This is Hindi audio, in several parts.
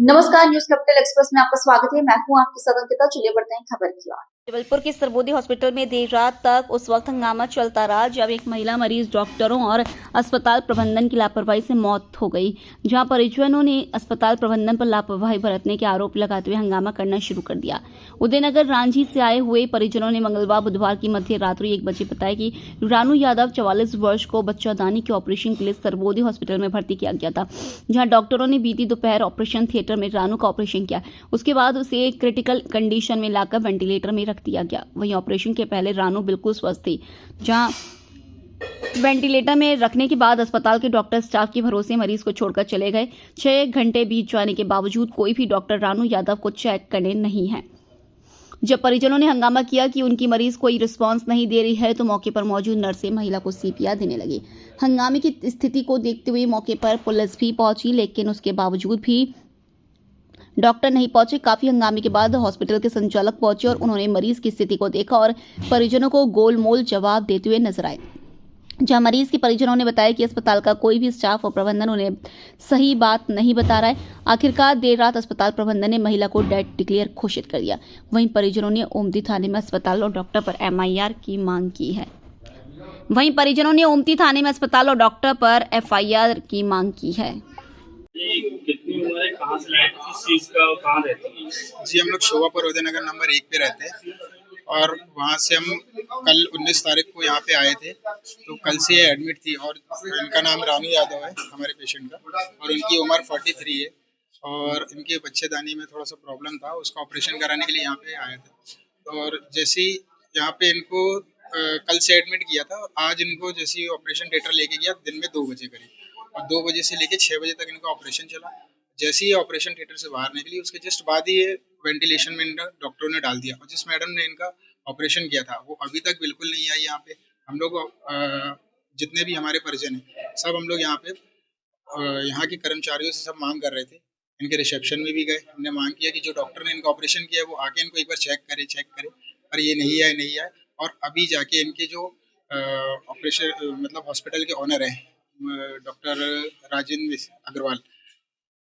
नमस्कार, न्यूज कैपिटल एक्सप्रेस में आपका स्वागत है। मैं हूं आपके साथ अंकिता। चलिए बढ़ते हैं खबर की ओर। जबलपुर के सर्वोदय हॉस्पिटल में देर रात तक उस वक्त हंगामा चलता रहा जब एक महिला मरीज डॉक्टरों और अस्पताल प्रबंधन की लापरवाही से मौत हो गई, जहां परिजनों ने अस्पताल प्रबंधन पर लापरवाही बरतने के आरोप लगाते हुए हंगामा करना शुरू कर दिया। उदयनगर रांची से आए हुए परिजनों ने मंगलवार बुधवार की मध्य रात्रि 1 बजे बताया कि रानू यादव 44 वर्ष को बच्चादानी के ऑपरेशन के लिए सर्वोदय हॉस्पिटल में भर्ती किया गया था, जहां डॉक्टरों ने बीती दोपहर ऑपरेशन थिएटर में रानू का ऑपरेशन किया। उसके बाद उसे क्रिटिकल कंडीशन में लाकर वेंटिलेटर में रख दिया गया। वहीं ऑपरेशन के पहले रानू बिल्कुल स्वस्थ थी, जहां वेंटिलेटर में रखने के बाद अस्पताल के डॉक्टर स्टाफ के भरोसे मरीज को छोड़कर चले गए। 6 घंटे बीत जाने के बावजूद कोई भी डॉक्टर रानू यादव को चेक करने नहीं है। जब परिजनों ने हंगामा किया कि उनकी मरीज कोई रिस्पांस नहीं दे रही है, तो मौके पर मौजूद नर्सें महिला को सीपीआर देने लगी। हंगामे की स्थिति को देखते हुए मौके पर पुलिस भी पहुंची, लेकिन उसके बावजूद भी डॉक्टर नहीं पहुंचे। काफी हंगामे के बाद हॉस्पिटल के संचालक पहुंचे और उन्होंने मरीज की स्थिति को देखा और परिजनों को गोलमोल जवाब देते हुए नजर आए। जहां मरीज के परिजनों ने बताया कि अस्पताल का कोई भी स्टाफ और प्रबंधन उन्हें सही बात नहीं बता रहा है। आखिरकार देर रात अस्पताल प्रबंधन ने महिला को डेड डिक्लेयर घोषित कर दिया। वहीं परिजनों ने ओमती थाने में अस्पताल और डॉक्टर पर एफआईआर की मांग की है। कितनी उम्र है, कहाँ से लाए थे, किस चीज का और कहाँ रहती है? जी, हम लोग शोभापुर उदयनगर नंबर 1 पे रहते हैं और वहाँ से हम कल 19 तारीख को यहाँ पे आए थे। तो कल से ये एडमिट थी और इनका नाम रानू यादव है, हमारे पेशेंट का, और इनकी उम्र 43 है और इनके बच्चेदानी में थोड़ा सा प्रॉब्लम था, उसका ऑपरेशन कराने के लिए यहाँ पे आए थे। और जैसे ही यहाँ पे इनको कल से एडमिट किया था और आज इनको जैसे ही ऑपरेशन थिएटर लेके गया दिन में 2 बजे करीब, और 2 बजे से लेके 6 बजे तक इनका ऑपरेशन चला। जैसे ही ऑपरेशन थिएटर से बाहर निकली उसके जस्ट बाद ही ये वेंटिलेशन में इनका डॉक्टरों ने डाल दिया, और जिस मैडम ने इनका ऑपरेशन किया था वो अभी तक बिल्कुल नहीं आई यहाँ पे। हम लोग जितने भी हमारे परिजन हैं सब हम लोग यहाँ पे यहाँ के कर्मचारियों से सब मांग कर रहे थे। इनके रिसेप्शन में भी गए, हमने मांग किया कि जो डॉक्टर ने इनका ऑपरेशन किया वो आके इनको एक बार चेक करे, पर ये नहीं आए। और अभी जाके इनके जो ऑपरेशन मतलब हॉस्पिटल के ऑनर हैं डॉक्टर राजेंद्र अग्रवाल,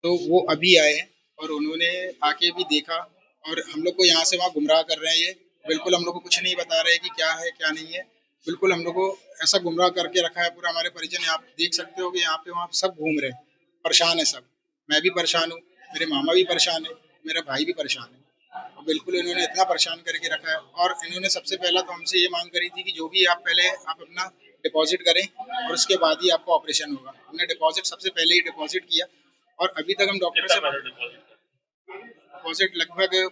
तो वो अभी आए हैं और उन्होंने आके भी देखा और हम लोग को यहाँ से वहाँ गुमराह कर रहे हैं। ये बिल्कुल हम लोग को कुछ नहीं बता रहे कि क्या है क्या नहीं है। बिल्कुल हम लोग को ऐसा गुमराह करके रखा है पूरा। हमारे परिजन आप देख सकते हो कि यहाँ पे वहाँ सब घूम रहे हैं, परेशान है सब। मैं भी परेशान हूँ, मेरे मामा भी परेशान है, मेरा भाई भी परेशान है। और बिल्कुल इन्होंने इतना परेशान करके रखा है। और इन्होंने सबसे पहला तो हमसे ये मांग करी थी कि जो भी आप पहले आप अपना डिपॉजिट करें और उसके बाद ही आपका ऑपरेशन होगा। हमने डिपॉजिट सबसे पहले ही डिपॉजिट किया और अभी तक हम डॉक्टर से डिपॉजिट लगभग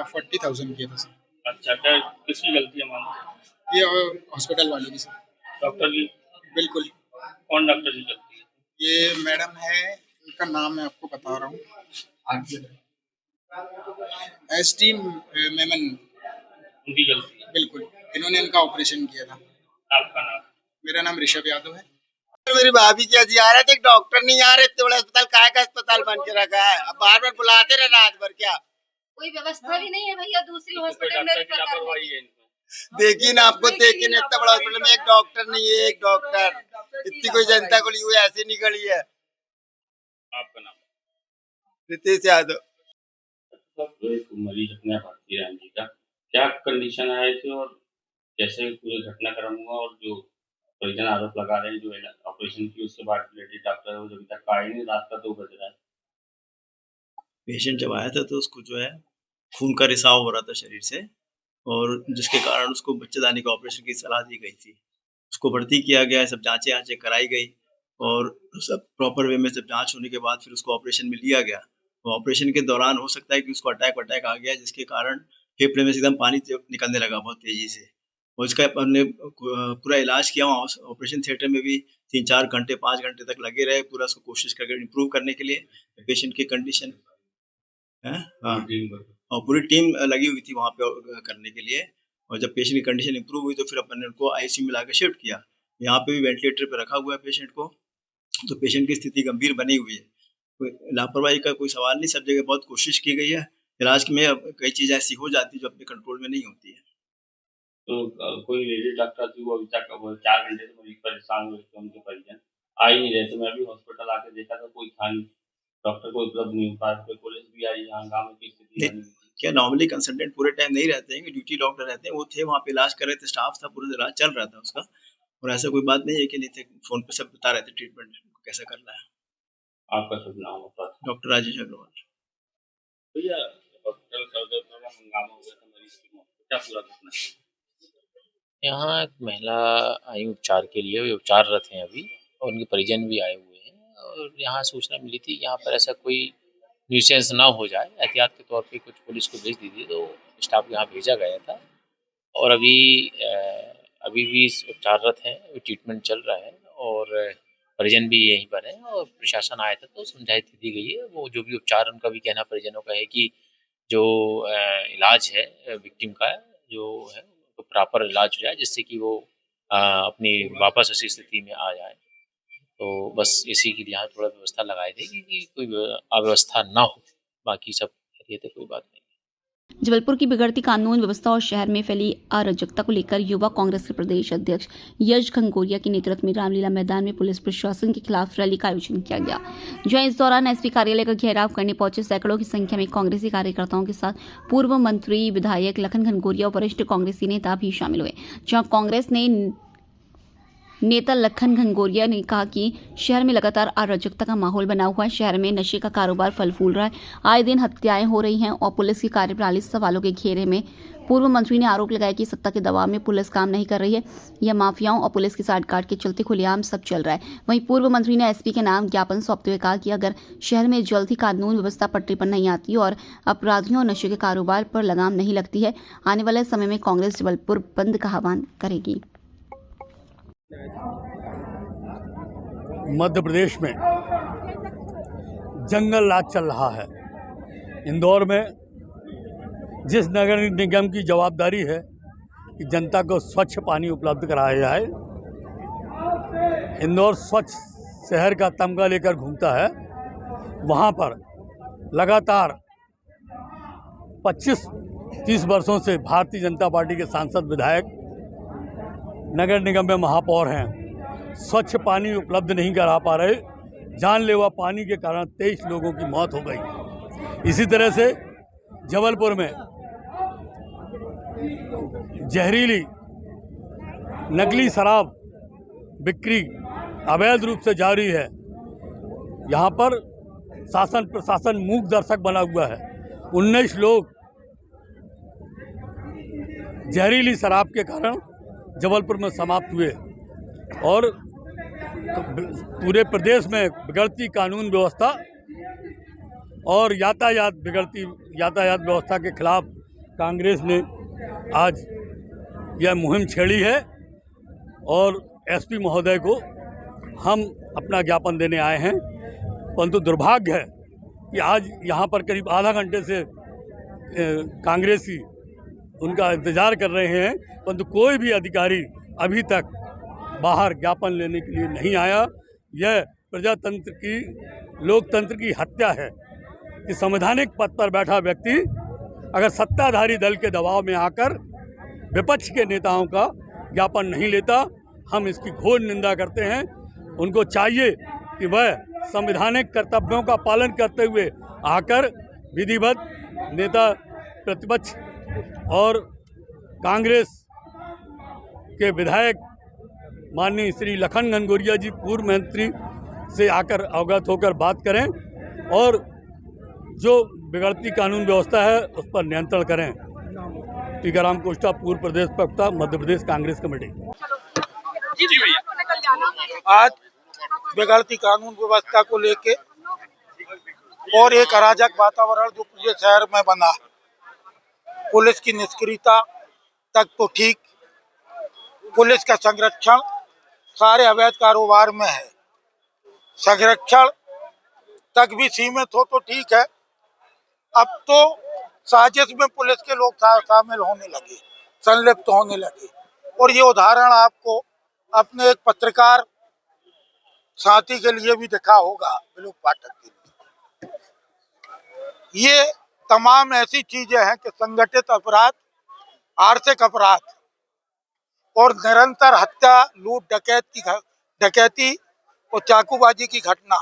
40,000 किया था सर। अच्छा, क्या किसकी गलती है मानो? ये हॉस्पिटल वालों की सर। डॉक्टर की? बिल्कुल। कौन डॉक्टर की गलती है? ये मैडम है, उनका नाम मैं आपको बता रहा हूँ, एसटी मेमन। उनकी गलती है? बिल्कुल, इन्होंने इनका ऑपरेशन किया था। आपका नाम? मेरा नाम ऋषभ यादव है। मेरी भाभी क्या जी आ रहे थे, डॉक्टर नहीं आ रहे, इतने बड़ा अस्पताल काय का अस्पताल बन के रखा है। अब बार बार बुलाते रहे रात भर, क्या कोई व्यवस्था भी नहीं है भैया दूसरी हॉस्पिटल में डॉक्टर की लापरवाही है इनमें। देखिए ना, आपको देखिए ना, इतना बड़ा हॉस्पिटल में एक डॉक्टर नहीं है, एक डॉक्टर, इतनी कोई जनता को लिए ऐसे निकली है। आपका नाम? रितेश यादव। तो एक मरीज अपने भर्ती रांची का, क्या कंडीशन आए थे और कैसे पूरे घटनाक्रम हुआ, और जो परिजन आरोप लगा रहे हैं जो ऑपरेशन की उसके बाद लेडी डॉक्टर है वो अभी तक आए नहीं, रात का 2 बज रहा है। पेशेंट जब आया था तो उसको जो है खून का रिसाव हो रहा था शरीर से, और जिसके कारण उसको बच्चेदानी का ऑपरेशन की सलाह दी गई थी। उसको भर्ती किया गया, सब जांचें कराई गई और सब प्रॉपर वे में सब जांच होने के बाद फिर उसको ऑपरेशन में लिया गया। तो ऑपरेशन के दौरान हो सकता है कि उसको अटैक आ गया, जिसके कारण फेफड़े में से एकदम पानी निकलने लगा बहुत तेजी से। और इसका हमने पूरा इलाज किया वहाँ ऑपरेशन थिएटर में भी 3-4 घंटे 5 घंटे तक लगे रहे, पूरा उसको कोशिश करके इम्प्रूव करने के लिए पेशेंट की कंडीशन। हाँ, और पूरी टीम लगी हुई थी वहाँ पे करने के लिए। और जब पेशेंट की कंडीशन इंप्रूव हुई तो फिर अपन ने उनको आईसीयू में लाकर शिफ्ट किया। यहाँ पे भी वेंटिलेटर पे रखा हुआ है पेशेंट को, तो पेशेंट की स्थिति गंभीर बनी हुई है। कोई लापरवाही का कोई सवाल नहीं, सब जगह बहुत कोशिश की गई है। इलाज में कई चीज़ें ऐसी हो जाती है जो अपने कंट्रोल में नहीं होती है। तो कोई लेडी डॉक्टर थी, वो अभी तक 4 घंटे से मरीज परेशान हुए थे, उनके परिजन आ ही नहीं रहे थे। मैं भी हॉस्पिटल आके देखा था, कोई था नहीं। डॉक्टर को उपलब्ध नहीं हो पाया, फिर पुलिस भी आई, यहाँ हंगामे की स्थिति नहीं, बनी हुई थी। क्या नॉर्मली कंसल्टेंट पूरे टाइम नहीं रहते हैं, ड्यूटी डॉक्टर रहते हैं, वो थे वहाँ पे इलाज कर रहे थे, स्टाफ था, पूरा इलाज चल रहा था उसका। और ऐसा कोई बात नहीं है कि नहीं थे, फोन पे सब बता रहे थे ट्रीटमेंट कैसा करना है। आपका शुभ नाम होता है डॉक्टर राजेश अग्रवाल। भैया, हॉस्पिटल सर्जरी में हंगामा हो गया था, मरीज की मौत, क्या पूरा घटना है? यहाँ एक महिला आई उपचार के लिए, वे उपचाररत हैं अभी और उनके परिजन भी आए हुए हैं और यहाँ सूचना मिली थी यहाँ पर ऐसा कोई न्यूसेंस ना हो जाए, एहतियात के तौर पे कुछ पुलिस को भेज दी थी, तो स्टाफ यहाँ भेजा गया था और अभी भी उपचाररत हैं, ट्रीटमेंट चल रहा है और परिजन भी यहीं पर हैं और प्रशासन आया था तो समझाइश दी गई है। वो जो भी उपचार, उनका भी कहना परिजनों का है कि जो इलाज है विक्टिम का, जो है तो प्रॉपर इलाज हो जाए जिससे कि वो अपनी वापस उसी स्थिति में आ जाए। तो बस इसी के लिए यहाँ थोड़ा व्यवस्था लगाई थी कि कोई अव्यवस्था ना हो, बाकी सब खैरियत है, कोई बात नहीं। जबलपुर की बिगड़ती कानून व्यवस्था और शहर में फैली अराजकता को लेकर युवा कांग्रेस के प्रदेश अध्यक्ष यश घनघोरिया के नेतृत्व में रामलीला मैदान में पुलिस प्रशासन के खिलाफ रैली का आयोजन किया गया, जहां इस दौरान एसपी कार्यालय का घेराव करने पहुंचे सैकड़ों की संख्या में कांग्रेसी कार्यकर्ताओं के साथ पूर्व मंत्री विधायक लखन घनघोरिया और वरिष्ठ कांग्रेसी नेता भी शामिल हुए। जहां कांग्रेस नेता लखन घनघोरिया ने कहा कि शहर में लगातार अराजकता का माहौल बना हुआ है, शहर में नशे का कारोबार फल फूल रहा है, आए दिन हत्याएं हो रही हैं और पुलिस की कार्यप्रणाली सवालों के घेरे में। पूर्व मंत्री ने आरोप लगाया कि सत्ता के दबाव में पुलिस काम नहीं कर रही है, यह माफियाओं और पुलिस की साठगांठ के चलते खुलेआम सब चल रहा है। वहीं पूर्व मंत्री ने एसपी के नाम ज्ञापन सौंपते हुए कहा कि अगर शहर में जल्द ही कानून व्यवस्था पटरी पर नहीं आती और अपराधियों और नशे के कारोबार पर लगाम नहीं लगती है, आने वाले समय में कांग्रेस जबलपुर बंद का आह्वान करेगी। मध्य प्रदेश में जंगल राज चल रहा है। इंदौर में जिस नगर निगम की जवाबदारी है कि जनता को स्वच्छ पानी उपलब्ध कराया जाए, इंदौर स्वच्छ शहर का तमगा लेकर घूमता है, वहाँ पर लगातार 25-30 वर्षों से भारतीय जनता पार्टी के सांसद, विधायक, नगर निगम में महापौर हैं, स्वच्छ पानी उपलब्ध नहीं करा पा रहे। जानलेवा पानी के कारण 23 लोगों की मौत हो गई। इसी तरह से जबलपुर में जहरीली नकली शराब बिक्री अवैध रूप से जारी है। यहाँ पर शासन प्रशासन मूक दर्शक बना हुआ है। 19 लोग जहरीली शराब के कारण जबलपुर में समाप्त हुए और पूरे प्रदेश में बिगड़ती कानून व्यवस्था और यातायात व्यवस्था के खिलाफ कांग्रेस ने आज यह मुहिम छेड़ी है और एसपी महोदय को हम अपना ज्ञापन देने आए हैं। परंतु दुर्भाग्य है कि आज यहाँ पर करीब आधा घंटे से कांग्रेसी उनका इंतज़ार कर रहे हैं, परंतु कोई भी अधिकारी अभी तक बाहर ज्ञापन लेने के लिए नहीं आया। यह प्रजातंत्र की, लोकतंत्र की हत्या है कि संवैधानिक पद पर बैठा व्यक्ति अगर सत्ताधारी दल के दबाव में आकर विपक्ष के नेताओं का ज्ञापन नहीं लेता, हम इसकी घोर निंदा करते हैं। उनको चाहिए कि वह संवैधानिक कर्तव्यों का पालन करते हुए आकर विधिवत नेता प्रतिपक्ष और कांग्रेस के विधायक माननीय श्री लखन घनघोरिया जी, पूर्व मंत्री, से आकर अवगत होकर बात करें और जो बिगड़ती कानून व्यवस्था है उस पर नियंत्रण करें। टीकाराम कोष्टा, पूर्व प्रदेश प्रवक्ता, मध्य प्रदेश कांग्रेस कमेटी। जी भैया, आज बिगड़ती कानून व्यवस्था को लेके और एक अराजक वातावरण जो पूरे शहर में बना, पुलिस की निष्क्रियता तक तो ठीक, पुलिस का संरक्षण सारे अवैध कारोबार में है, संरक्षण तक भी सीमित हो तो ठीक है, अब तो साजिश में पुलिस के लोग शामिल होने लगे, संलिप्त होने लगे। और ये उदाहरण आपको अपने एक पत्रकार साथी के लिए भी दिखा होगा, विलोक पाठक के लिए। ये तमाम ऐसी चीजें हैं कि संगठित अपराध, आर्थिक अपराध और निरंतर हत्या, लूट, डकैती और चाकूबाजी की घटना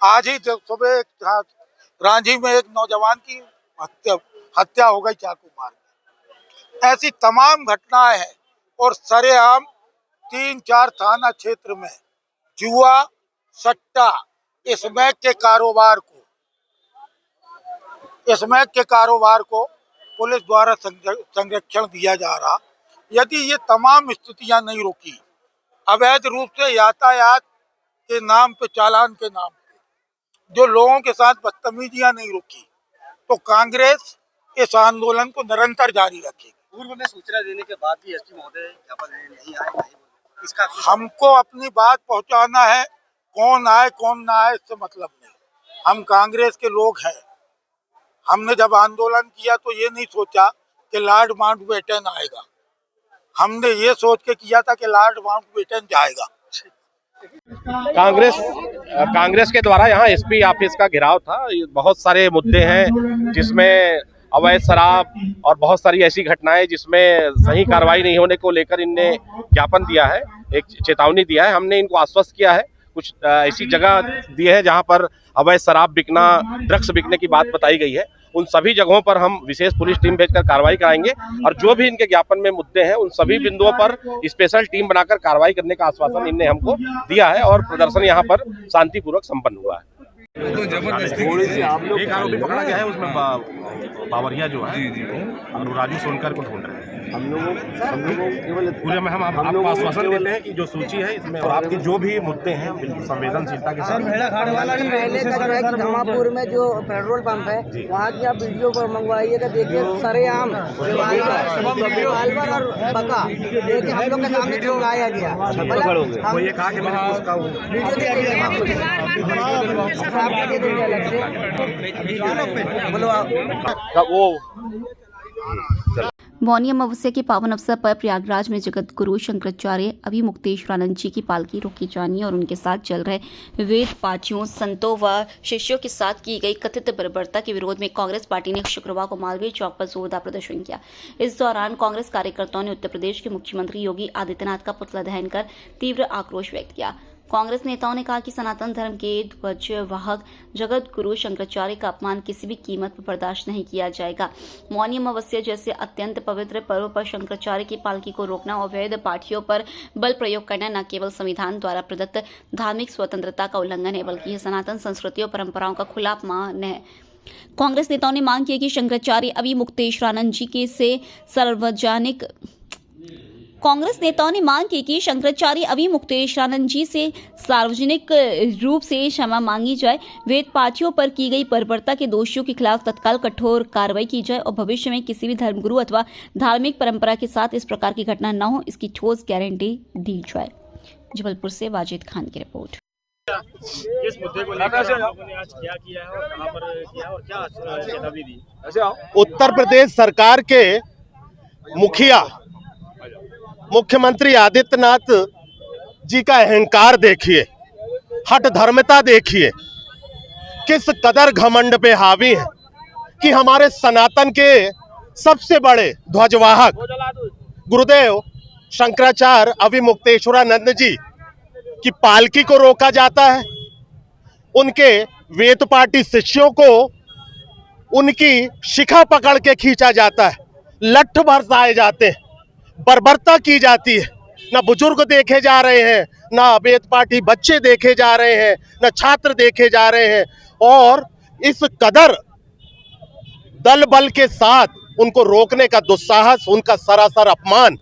आज ही सुबह रांची में एक नौजवान की हत्या हो गई चाकू मार के। ऐसी तमाम घटनाएं हैं और सरेआम 3-4 थाना क्षेत्र में जुआ, सट्टा, स्मैक के कारोबार को पुलिस द्वारा संरक्षण दिया जा रहा। यदि ये तमाम स्थितियां नहीं रुकी, अवैध रूप से यातायात के नाम पे, चालान के नाम पे जो लोगों के साथ बदतमीजियां नहीं रुकी, तो कांग्रेस इस आंदोलन को निरंतर जारी रखेगी। पूर्व में सूचना देने के बाद भी एसपी महोदय ज्ञापन नहीं आए, इसका हमको अपनी बात पहुंचाना है, कौन आए कौन ना आए इससे मतलब नहीं। हम कांग्रेस के लोग हैं। हमने जब आंदोलन किया तो ये नहीं सोचा कि लॉर्ड माउंटबेटन आएगा, हमने ये सोच के किया था कि लॉर्ड माउंटबेटन जाएगा। कांग्रेस के द्वारा यहाँ एसपी ऑफिस का घेराव था। बहुत सारे मुद्दे हैं जिसमें अवैध शराब और बहुत सारी ऐसी घटनाएं जिसमें सही कार्रवाई नहीं होने को लेकर इनने ज्ञापन दिया है, एक चेतावनी दिया है। हमने इनको आश्वस्त किया है। कुछ ऐसी जगह दी है जहां पर अवैध शराब बिकना, ड्रग्स बिकने की बात बताई गई है। उन सभी जगहों पर हम विशेष पुलिस टीम भेजकर कार्रवाई कराएंगे और जो भी इनके ज्ञापन में मुद्दे हैं उन सभी बिंदुओं पर स्पेशल टीम बनाकर कार्रवाई करने का आश्वासन इनने हमको दिया है और प्रदर्शन यहाँ पर शांतिपूर्वक संपन्न हुआ है। तो जबरदस्ती एक आरोपी पकड़ा गया है, उसमें बावरिया जो है और राजू सोनकर को ढूंढ रहे हैं। हम लोगों केवल पूरे में हम आपको आश्वासन देते हैं कि जो सूची है इसमें और आपके जो भी मुद्दे हैं बिल्कुल संवेदनशीलता के साथ। पहले का जो है कि धमापुर में जो पेट्रोल पंप है वहाँ की आप वीडियो पर मंगवाइएगा। देखिए सरेआम रिवाल्वर और बका देखिए हम लोग के सामने चुराया गया। वो ये कहा कि मैंने उसका मौनी अमावस्या के पावन अवसर पर प्रयागराज में जगत गुरु शंकराचार्य अभिमुक्तेश्वरानंद जी की पालकी रोकी जानी और उनके साथ चल रहे वेद पाठियों, संतों व शिष्यों के साथ की गई कथित बर्बरता के विरोध में कांग्रेस पार्टी ने शुक्रवार को मालवीय चौक पर जोरदार प्रदर्शन किया। इस दौरान कांग्रेस कार्यकर्ताओं ने उत्तर प्रदेश के मुख्यमंत्री योगी आदित्यनाथ का पुतला दहन कर तीव्र आक्रोश व्यक्त किया। कांग्रेस नेताओं ने कहा कि सनातन धर्म के ध्वजवाहक जगत गुरु शंकराचार्य का अपमान किसी भी कीमत पर बर्दाश्त नहीं किया जाएगा। मौनी अमावस्या जैसे अत्यंत पवित्र पर्व पर शंकराचार्य की पालकी को रोकना और वैध पाठियों पर बल प्रयोग करना न केवल संविधान द्वारा प्रदत्त धार्मिक स्वतंत्रता का उल्लंघन है बल्कि यह सनातन संस्कृति और परंपराओं का खुला अपमान है। कांग्रेस नेताओं ने मांग की कि शंकराचार्य अभिमुक्तेश्वरानंद जी के से सार्वजनिक रूप से क्षमा मांगी जाए, वेद पाठियों पर की गई बर्बरता के दोषियों के खिलाफ तत्काल कठोर कार्रवाई की जाए और भविष्य में किसी भी धर्मगुरु अथवा धार्मिक परंपरा के साथ इस प्रकार की घटना न हो, इसकी ठोस गारंटी दी जाए। जबलपुर से वाजिद खान की रिपोर्ट। किस मुद्दे को लेकर आपने आज क्या किया है और कहां पर किया और क्या चेतावनी दी? उत्तर प्रदेश सरकार के मुखिया मुख्यमंत्री आदित्यनाथ जी का अहंकार देखिए, हठ धर्मता देखिए, किस कदर घमंड पे हावी है कि हमारे सनातन के सबसे बड़े ध्वजवाहक गुरुदेव शंकराचार्य अभिमुक्तेश्वरानंद जी की पालकी को रोका जाता है, उनके वेद पाठी शिष्यों को उनकी शिखा पकड़ के खींचा जाता है, लठ बरसाए जाते हैं, बर्बरता की जाती है। ना बुजुर्ग देखे जा रहे हैं, ना वेद पाठी बच्चे देखे जा रहे हैं, ना छात्र देखे जा रहे हैं और इस कदर दल बल के साथ उनको रोकने का दुस्साहस, उनका सरासर अपमान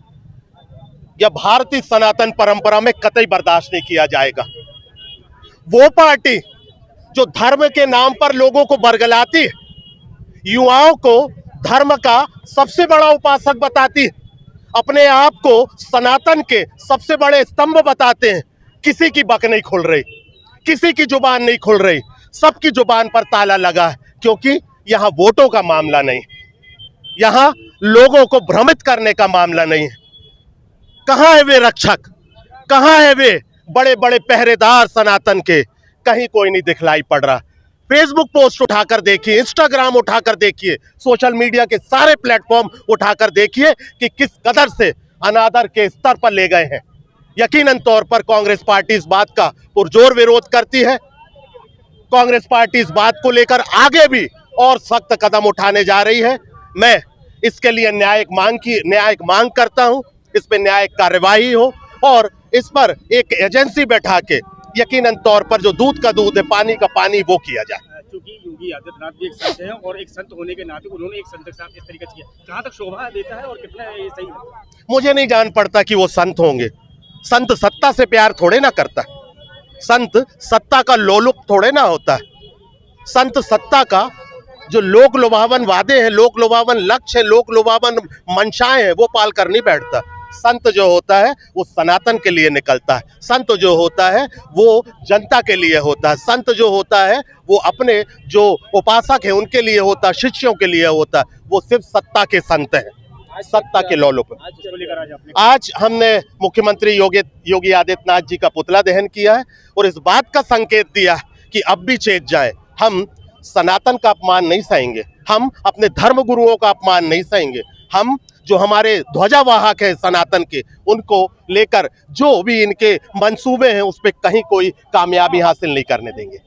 यह भारतीय सनातन परंपरा में कतई बर्दाश्त नहीं किया जाएगा। वो पार्टी जो धर्म के नाम पर लोगों को बरगलाती है, युवाओं को धर्म का सबसे बड़ा उपासक बताती है, अपने आप को सनातन के सबसे बड़े स्तंभ बताते हैं, किसी की बक नहीं खुल रही, किसी की जुबान नहीं खुल रही, सबकी जुबान पर ताला लगा है क्योंकि यहाँ वोटों का मामला नहीं, यहाँ लोगों को भ्रमित करने का मामला नहीं है। कहाँ है वे रक्षक, कहाँ है वे बड़े बड़े पहरेदार सनातन के? कहीं कोई नहीं दिखलाई पड़ रहा। फेसबुक पोस्ट उठाकर देखिए, इंस्टाग्राम उठाकर देखिए, सोशल मीडिया के सारे प्लेटफॉर्म उठाकर देखिए कि किस कदर से अनादर के स्तर पर ले गए हैं। यकीनन तौर पर कांग्रेस पार्टी इस बात का पुरजोर विरोध करती है कांग्रेस पार्टी इस बात को लेकर आगे भी और सख्त कदम उठाने जा रही है। मैं इसके लिए न्यायिक मांग करता हूं, इस पे न्यायिक कार्यवाही हो और इस पर एक एजेंसी बैठा के यकीनन तौर पर जो दूध का दूध है, पानी का पानी, वो किया जाए। क्योंकि योगी आदित्यनाथ भी एक संत हैं और एक संत होने के नाते उन्होंने एक संत के साथ इस तरीके से किया, कहाँ तक शोभा देता है और कितना ये सही है? मुझे नहीं जान पड़ता कि वो संत होंगे। संत सत्ता से प्यार थोड़े ना करता है, संत सत्ता का लोलुप थोड़े ना होता है। संत सत्ता का जो लोक लुभावन वादे हैं, लोक लुभावन लक्ष्य है, लोक लुभावन मंशाएं हैं, वो पाल कर नहीं बैठता। संत जो होता है वो सनातन के लिए निकलता है, संत जो होता है वो जनता के लिए होता है, संत जो होता है वो अपने जो उपासक हैं उनके लिए होता है, शिष्यों के लिए होता है। वो सिर्फ सत्ता के संत हैं, सत्ता के लोलुप। आज हमने मुख्यमंत्री योगी आदित्यनाथ जी का पुतला दहन किया है और इस बात का संकेत दिया है कि अब भी चेत जाए, हम सनातन का अपमान नहीं सहेंगे, हम अपने धर्म गुरुओं का अपमान नहीं सहेंगे, हम जो हमारे ध्वजावाहक है सनातन के, उनको लेकर जो भी इनके मंसूबे हैं उस पर कहीं कोई कामयाबी हासिल नहीं करने देंगे।